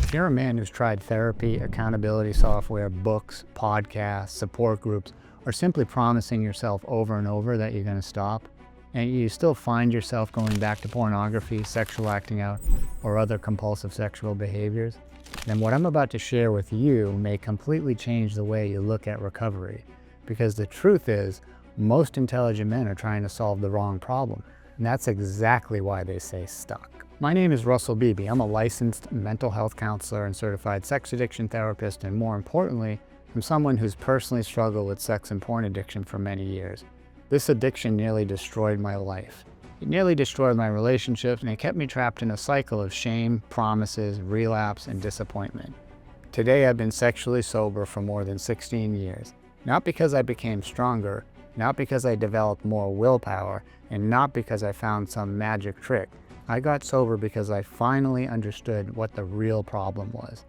If you're a man who's tried therapy, accountability software, books, podcasts, support groups, or simply promising yourself over and over that you're going to stop, and you still find yourself going back to pornography, sexual acting out, or other compulsive sexual behaviors, then what I'm about to share with you may completely change the way you look at recovery. Because the truth is, most intelligent men are trying to solve the wrong problem. And that's exactly why they stay stuck. My name is Russell Beebe. I'm a licensed mental health counselor and certified sex addiction therapist, and more importantly, I'm someone who's personally struggled with sex and porn addiction for many years. This addiction nearly destroyed my life. It nearly destroyed my relationships, and it kept me trapped in a cycle of shame, promises, relapse, and disappointment. Today, I've been sexually sober for more than 16 years. Not because I became stronger, not because I developed more willpower, and not because I found some magic trick. I got sober because I finally understood what the real problem was.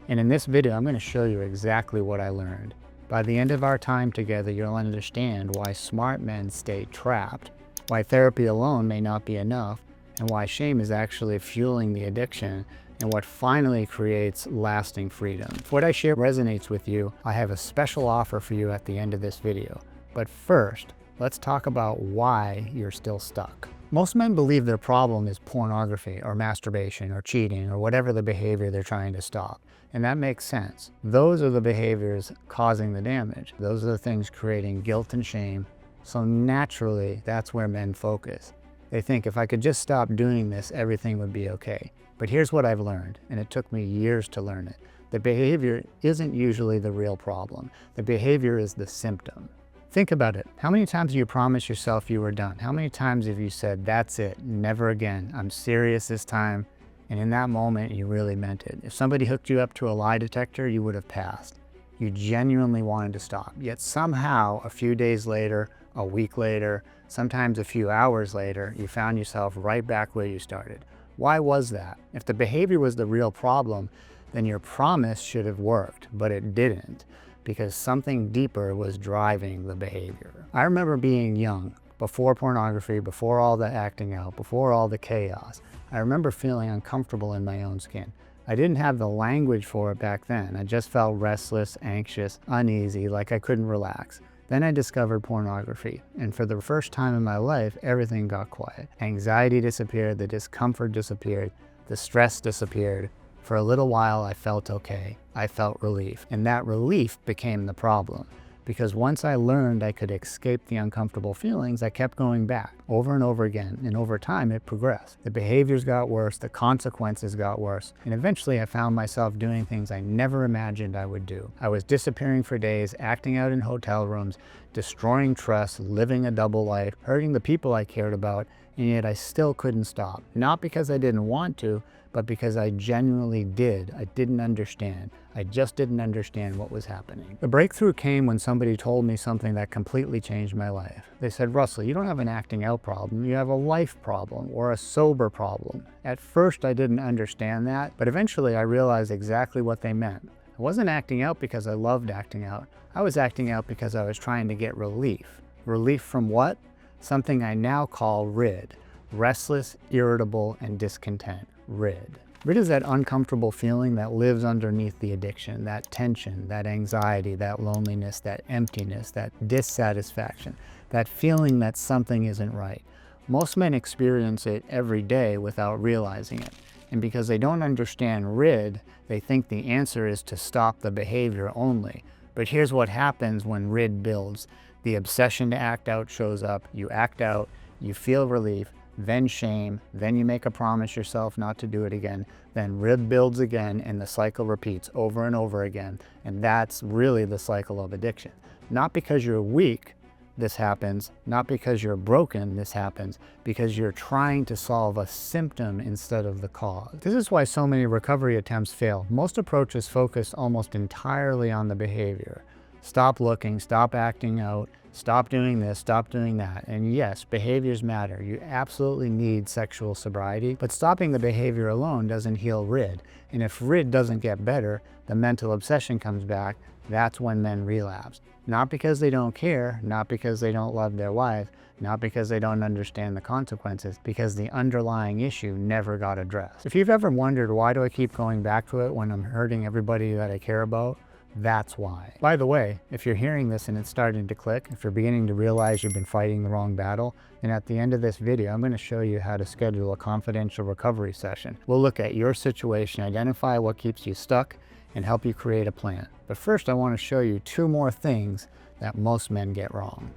And in this video, I'm going to show you exactly what I learned. By the end of our time together, you'll understand why smart men stay trapped, why therapy alone may not be enough, and why shame is actually fueling the addiction, and what finally creates lasting freedom. If what I share resonates with you, I have a special offer for you at the end of this video. But first, let's talk about why you're still stuck. Most men believe their problem is pornography or masturbation or cheating or whatever the behavior they're trying to stop. And that makes sense. Those are the behaviors causing the damage. Those are the things creating guilt and shame. So naturally, that's where men focus. They think, if I could just stop doing this, everything would be okay. But here's what I've learned, and it took me years to learn it. The behavior isn't usually the real problem. The behavior is the symptom. Think about it. How many times have you promised yourself you were done? How many times have you said, that's it, never again, I'm serious this time? And in that moment, you really meant it. If somebody hooked you up to a lie detector, you would have passed. You genuinely wanted to stop. Yet somehow, a few days later, a week later, sometimes a few hours later, you found yourself right back where you started. Why was that? If the behavior was the real problem, then your promise should have worked, but it didn't, because something deeper was driving the behavior. I remember being young, before pornography, before all the acting out, before all the chaos. I remember feeling uncomfortable in my own skin. I didn't have the language for it back then. I just felt restless, anxious, uneasy, like I couldn't relax. Then I discovered pornography, and for the first time in my life, everything got quiet. Anxiety disappeared, the discomfort disappeared, the stress disappeared. For a little while, I felt okay. I felt relief, and that relief became the problem. Because once I learned I could escape the uncomfortable feelings, I kept going back over and over again, and over time it progressed. The behaviors got worse, the consequences got worse, and eventually I found myself doing things I never imagined I would do. I was disappearing for days, acting out in hotel rooms, destroying trust, living a double life, hurting the people I cared about, and yet I still couldn't stop. Not because I didn't want to, but because I genuinely did. I didn't understand. I just didn't understand what was happening. The breakthrough came when somebody told me something that completely changed my life. They said, Russell, you don't have an acting out problem, you have a life problem or a sober problem. At first I didn't understand that, but eventually I realized exactly what they meant. I wasn't acting out because I loved acting out. I was acting out because I was trying to get relief. Relief from what? Something I now call RID. Restless, irritable, and discontent. RID. RID is that uncomfortable feeling that lives underneath the addiction, that tension, that anxiety, that loneliness, that emptiness, that dissatisfaction, that feeling that something isn't right. Most men experience it every day without realizing it. And because they don't understand RID, they think the answer is to stop the behavior only. But here's what happens when RID builds. The obsession to act out shows up, you act out, you feel relief, then shame, then you make a promise yourself not to do it again, then RID builds again, and the cycle repeats over and over again. And that's really the cycle of addiction. Not because you're weak, this happens, not because you're broken, this happens, because you're trying to solve a symptom instead of the cause. This is why so many recovery attempts fail. Most approaches focus almost entirely on the behavior. Stop looking, stop acting out, stop doing this, stop doing that. And yes, behaviors matter. You absolutely need sexual sobriety, but stopping the behavior alone doesn't heal RID. And if RID doesn't get better, the mental obsession comes back. That's when men relapse. Not because they don't care, not because they don't love their wife, not because they don't understand the consequences, because the underlying issue never got addressed. If you've ever wondered, why do I keep going back to it when I'm hurting everybody that I care about? That's why. By the way, if you're hearing this and it's starting to click, if you're beginning to realize you've been fighting the wrong battle, then at the end of this video, I'm going to show you how to schedule a confidential recovery session. We'll look at your situation, identify what keeps you stuck, and help you create a plan. But first, I want to show you 2 more things that most men get wrong.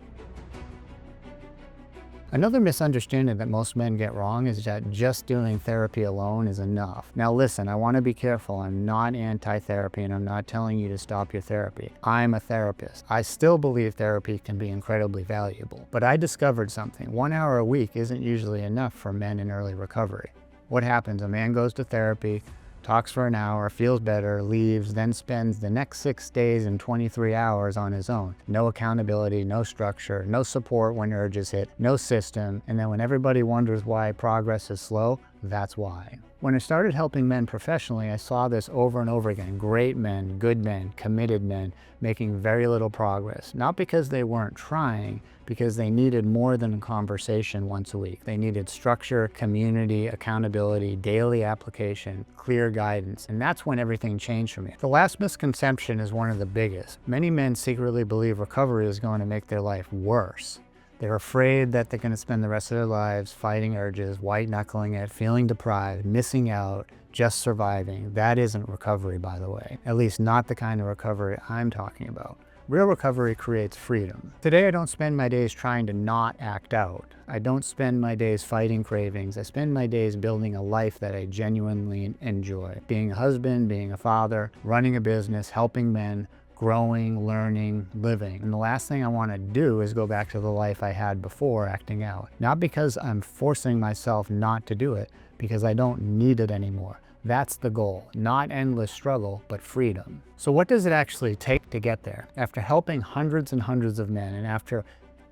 Another misunderstanding that most men get wrong is that just doing therapy alone is enough. Now listen, I want to be careful. I'm not anti-therapy and I'm not telling you to stop your therapy. I'm a therapist. I still believe therapy can be incredibly valuable. But I discovered something. 1 hour a week isn't usually enough for men in early recovery. What happens? A man goes to therapy, talks for an hour, feels better, leaves, then spends the next 6 days and 23 hours on his own. No accountability, no structure, no support when urges hit, no system, and then when everybody wonders why progress is slow, that's why. When I started helping men professionally, I saw this over and over again. Great men, good men, committed men, making very little progress. Not because they weren't trying, because they needed more than a conversation once a week. They needed structure, community, accountability, daily application, clear guidance, and that's when everything changed for me. The last misconception is one of the biggest. Many men secretly believe recovery is going to make their life worse. They're afraid that they're going to spend the rest of their lives fighting urges, white-knuckling it, feeling deprived, missing out, just surviving. That isn't recovery, by the way. At least not the kind of recovery I'm talking about. Real recovery creates freedom. Today, I don't spend my days trying to not act out. I don't spend my days fighting cravings. I spend my days building a life that I genuinely enjoy. Being a husband, being a father, running a business, helping men, growing, learning, living. And the last thing I want to do is go back to the life I had before acting out. Not because I'm forcing myself not to do it, because I don't need it anymore. That's the goal. Not endless struggle, but freedom. So what does it actually take to get there? After helping hundreds and hundreds of men, and after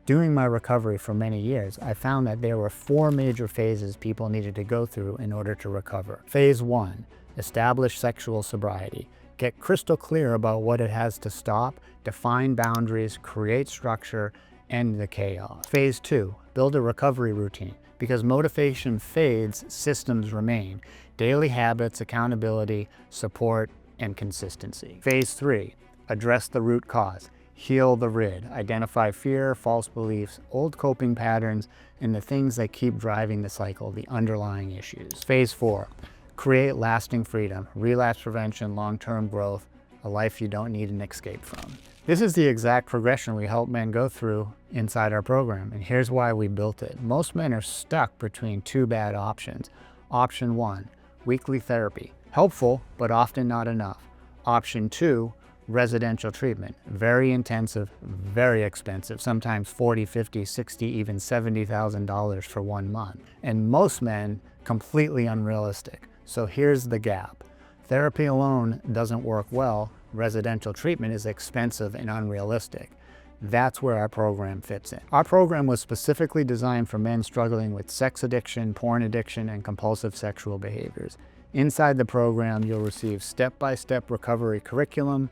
doing my recovery for many years, I found that there were 4 major phases people needed to go through in order to recover. Phase 1, establish sexual sobriety. Get crystal clear about what it has to stop, define boundaries, create structure, end the chaos. Phase 2, build a recovery routine. Because motivation fades, systems remain. Daily habits, accountability, support, and consistency. Phase 3, address the root cause. Heal the RID. Identify fear, false beliefs, old coping patterns, and the things that keep driving the cycle, the underlying issues. Phase 4, create lasting freedom, relapse prevention, long-term growth, a life you don't need an escape from. This is the exact progression we help men go through inside our program, and here's why we built it. Most men are stuck between 2 bad options. Option 1, weekly therapy. Helpful, but often not enough. Option 2, residential treatment. Very intensive, very expensive, sometimes $40, $50, $60, even $70,000 for 1 month. And most men, completely unrealistic. So here's the gap. Therapy alone doesn't work well. Residential treatment is expensive and unrealistic. That's where our program fits in. Our program was specifically designed for men struggling with sex addiction, porn addiction, and compulsive sexual behaviors. Inside the program, you'll receive step-by-step recovery curriculum,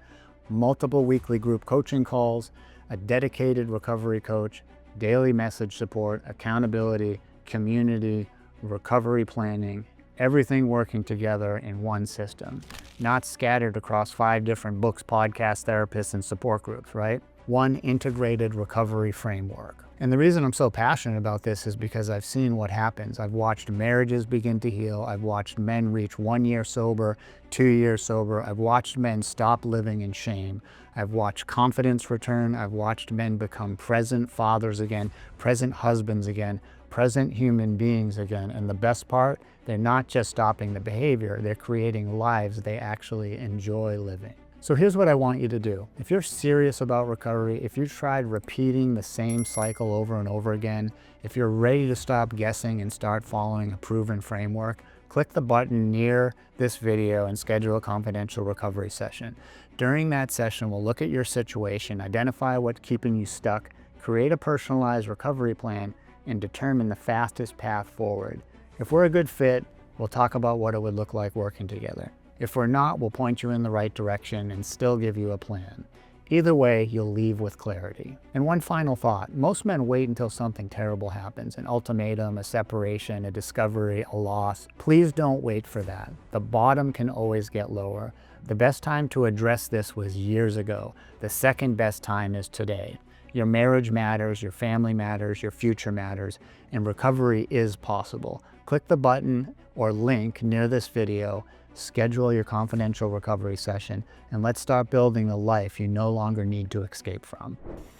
multiple weekly group coaching calls, a dedicated recovery coach, daily message support, accountability, community, recovery planning, everything working together in one system, not scattered across 5 different books, podcasts, therapists, and support groups, right? One integrated recovery framework. And the reason I'm so passionate about this is because I've seen what happens. I've watched marriages begin to heal. I've watched men reach 1 year sober, 2 years sober. I've watched men stop living in shame. I've watched confidence return. I've watched men become present fathers again, present husbands again, present human beings again. And the best part, they're not just stopping the behavior, they're creating lives they actually enjoy living. So here's what I want you to do. If you're serious about recovery, if you've tried repeating the same cycle over and over again, if you're ready to stop guessing and start following a proven framework, click the button near this video and schedule a confidential recovery session. During that session, we'll look at your situation, identify what's keeping you stuck, create a personalized recovery plan, and determine the fastest path forward. If we're a good fit, we'll talk about what it would look like working together. If we're not, we'll point you in the right direction and still give you a plan. Either way, you'll leave with clarity. And one final thought, most men wait until something terrible happens, an ultimatum, a separation, a discovery, a loss. Please don't wait for that. The bottom can always get lower. The best time to address this was years ago. The second best time is today. Your marriage matters, your family matters, your future matters, and recovery is possible. Click the button or link near this video, schedule your confidential recovery session, and let's start building the life you no longer need to escape from.